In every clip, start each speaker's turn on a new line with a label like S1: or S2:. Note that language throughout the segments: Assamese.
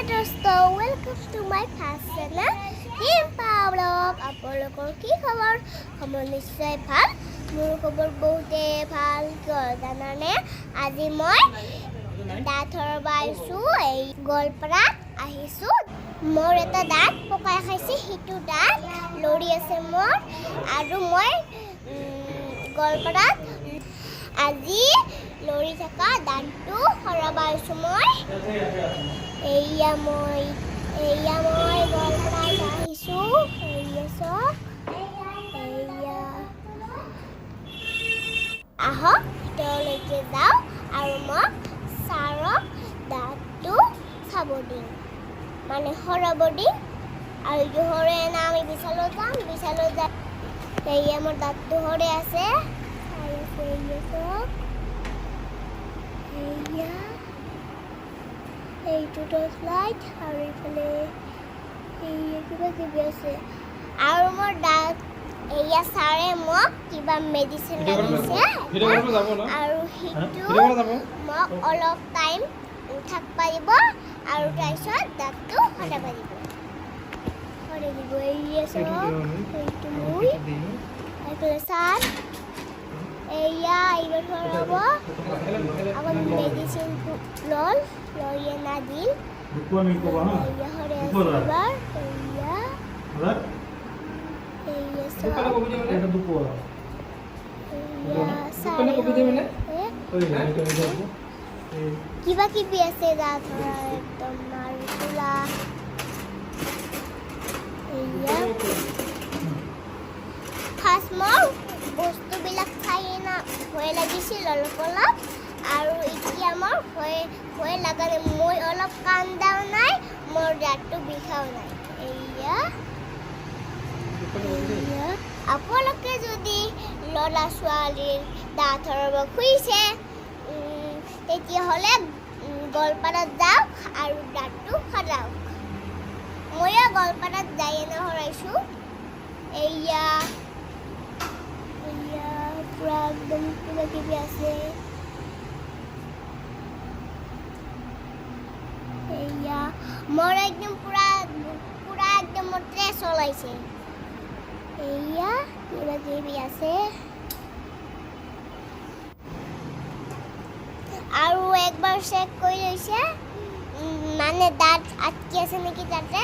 S1: dosto, welcome to my channel. Vlog. আপোনালোকৰ কি খবৰ? খবৰ নিশ্চয় ভাল। মোৰ খবৰ বহুতে ভাল। জানানে আজি মই দাঁতৰ বাইছো এই গোৱালপাৰাত আহিছো। মোৰ এটা দাঁত পকাই খাইছে, সেইটো দাঁত লৰি আছে মোৰ, আৰু মই গোৱালপাৰাত আজি লৰি থকা দাঁতটো সৰাব আহিছো। মই এয়া মই গোৱালপাৰাত আহিছো। আহক ভিতৰলৈকে যাওঁ আৰু মই ছাৰক দাঁতটো চাব দিম, মানে সৰাব দিম। আৰু যদি সৰে না আমি বিশালত যাম। এয়া মোৰ দাঁতটো সৰে আছে। এইটো লাইট আৰু এইফালে কিবা কিবি আছে। আৰু মোৰ দাঁত এয়া ছাৰে মোক কিবা মেডিচিন লাগিছে, আৰু সেইটো মোক অলপ টাইম থাকিব দিব, আৰু তাৰপিছত দাঁতটো সৰাব দিব। এইটো মোৰ এইফালে ছাৰ এয়া এইবাৰ সৰাব। আগত মেডিচিনটো লৈ না দিল কিবা কিবি আছে দাঁত সৰাৰ একদম আৰু তোলা। ফাৰ্ষ্ট মোৰ বস্তুবিলাক খাই না ভয় লাগিছিল অলপ, আৰু এতিয়া মোৰ ভয় লগা নাই। মই অলপ কান্দাও নাই, মোৰ দাঁতটো বিষাও নাই। আপোনালোকে যদি ল'ৰা ছোৱালীৰ দাঁত সৰাব খুজিছে তেতিয়াহ'লে গোৱালপাৰাত যাওক আৰু দাঁতটো সৰাওক। ময়ো গোৱালপাৰাত যাই সৰাইছোঁ। এয়া পুৰা একদম কিবা কিবি আছে। এয়া মোৰ একদম পুৰা একদম মোৰ ট্ৰেছ ওলাইছে। এয়া কিবা কিবি আছে, আৰু একবাৰ চেক কৰি লৈছে, মানে দাঁত আটকি আছে নেকি তাতে।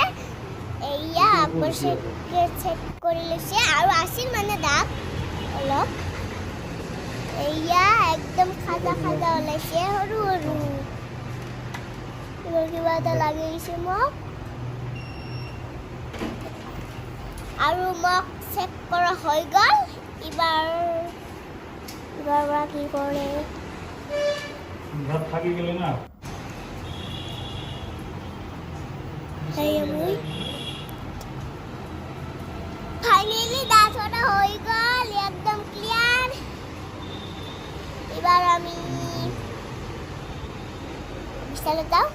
S1: এয়া একবাৰ চেক কৰি লৈছে, আৰু আছিল মানে দাঁত অলপ। এয়া একদম খাজা ওলাইছে, সৰু কিবা এটা লাগি গৈছে মোক। আৰু মোক চেক কৰা হৈ গ'ল। এইবাৰ কি কৰে ফাইনেলি দাঁত সৰা হৈ গ'ল, একদম ক্লিয়াৰ। এবার আমি বিশালে যাও।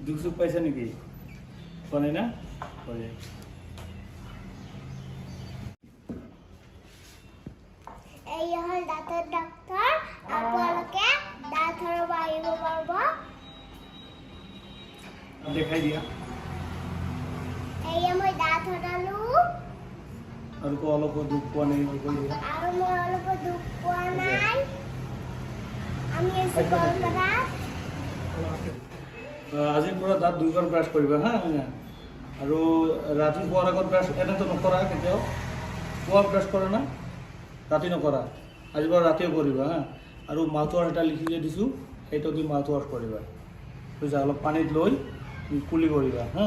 S2: দুঃখ সুখ পাইছে নাকি? পাই না?
S1: এই হল দাঁতের ডাক্তার। আপোনালোকে দাঁত সৰাব আহিব পাৰিব।
S2: দেখাই দিয়া।
S1: এয়া মই দাঁত সৰালো,
S2: আৰু অলপ দুখ পোৱা নাই।
S1: আৰু মই অলপ দুখ পোৱা নাই। আমি আছো গোৱালপাৰাত।
S2: আজিৰ পৰা দাঁত 2বাৰ ব্ৰাছ কৰিবা হা। আৰু ৰাতি শোৱাৰ আগত ব্ৰাছ এনেতো নকৰা কেতিয়াও। পুৱা ব্ৰাছ কৰা না, ৰাতি নকৰা। আজিৰ পৰা ৰাতিও কৰিবা হা। আৰু মাউথ ৱাছ এটা লিখি দিছোঁ, সেইটো দি মাউথ ৱাছ কৰিবা বুজিছা। অলপ পানীত লৈ কুলি কৰিবা হা।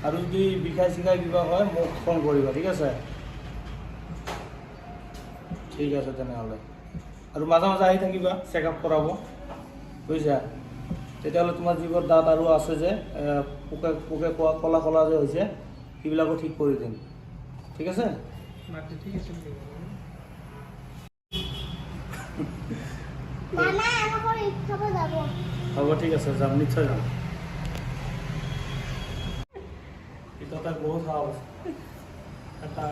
S2: আৰু যদি বিষাই কিবা হয় মোক ফোন কৰিবা, ঠিক আছে? ঠিক আছে তেনেহ'লে। আৰু মাজে মাজে আহি থাকিবা চেকআপ কৰাব, বুজিছা। তেতিয়াহ'লে তোমাৰ যিবোৰ দাঁত আৰু আছে যে পোকে কলা যে হৈছে, সেইবিলাকো ঠিক কৰি দিম, ঠিক আছে? হ'ব ঠিক আছে, যাম, নিশ্চয় যাম। এটা তার বহুত হাউস এটা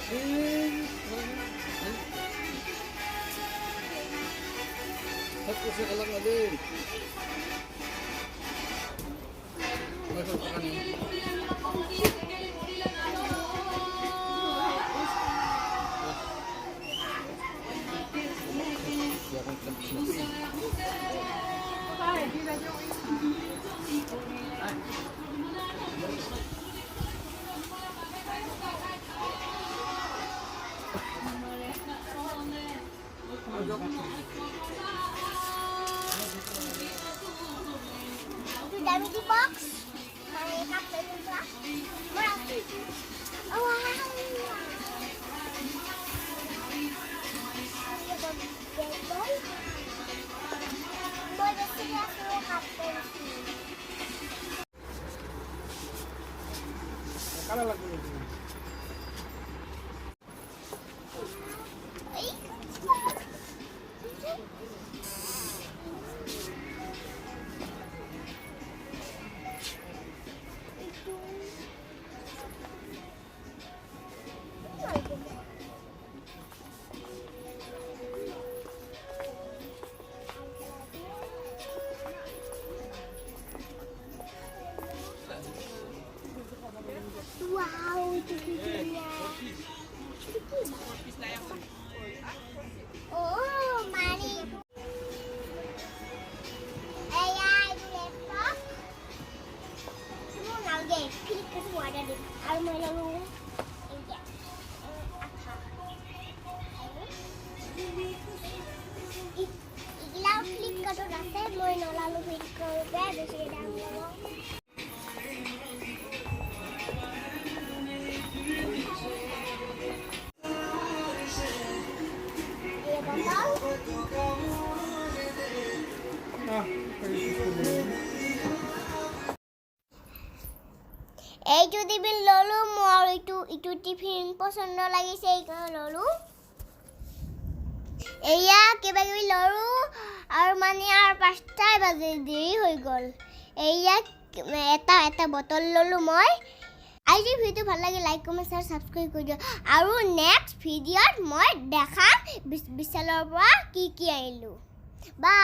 S2: Aku sekarang ada. Masuk ke kanan.
S1: Dami di box. May kapal yung black. Marami. Oh, wow. Boleh sila suruh kapal.
S2: Kanan lagi.
S1: Wow, itu videonya. Oh, mari. Itu laptop. Semua lagi. Klik ke semua ada di almari lalu. Ikilah klik ke tu rasa mau lalu klik ke bed sudah dalam. এইটো টিফিন ললো মোৰ ইটো টিফিন পছন্দ লাগিছে এইকাৰণে ললো এয়া কিবা কিবি ললো আৰু মানে আৰু 5টা বাজে দেৰি হৈ গল এয়া এটা বটল ললো মই আজি ভিডিও ভাল লাগে লাইক কমেন্ট আৰু সাবস্ক্ৰাইব কৰি দিও আৰু নেক্সট ভিডিওত মই দেখাম বিশালৰ পৰা কি আনিলো বাই